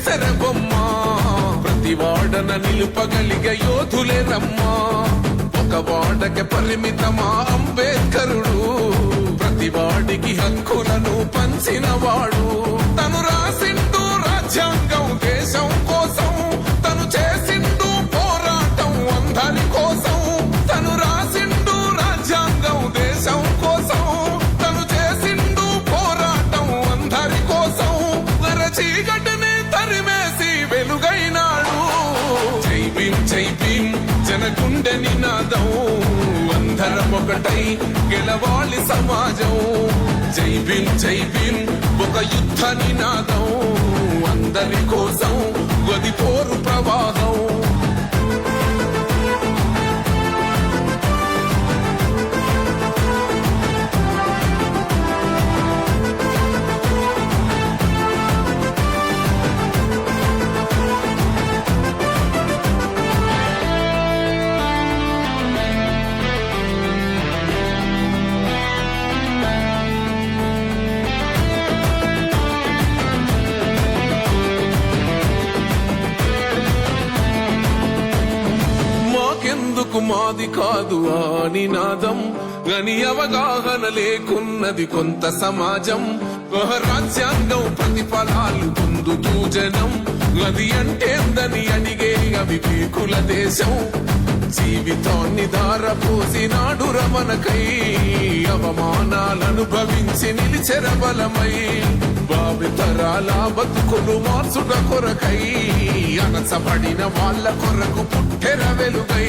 తెరబొమ్మ ప్రతి వాడన నిలుపగలిగే యోధులే రమ్మా ఒక వాడకి పరిమితమా అంబేద్కరుడు ప్రతి వాడికి హక్కులను పంచినవాడు తను రాసిండు రాజ్యాంగం దేశం కోసం తను చేసిండు పోరాటం అందరి కోసం తను రాసిండు రాజ్యాంగం దేశం కోసం తను చేసిండు పోరాటం అందరి కోసం చీకటిని తరిమేసి వెలుగైనాడు జై భీమ్ జనగుండె నినాదం అందరం ఒకటై గెలవాలి సమాజం జై భీమ్ ఒక యుద్ధ నినాదం అందరి కోసం గది పోరు ప్రవాహం ఎందుకు మాది కాదు ఆ నినాదం గని అవగాహన లేకున్నది కొంత సమాజం రాజ్యాంగం ప్రతిఫలాలు పొందుతూ జనం గది అంటేందని అడిగే అవి పీకుల దేశం జీవితాన్ని దారపోసినాడు రమణకై అవమానాలను భవించి నిలిచెర బలమై భావితరాల బతుకులు మార్చుట కొరకై అనసబడిన వాళ్ళ కొరకు పుట్టెర వెలుగై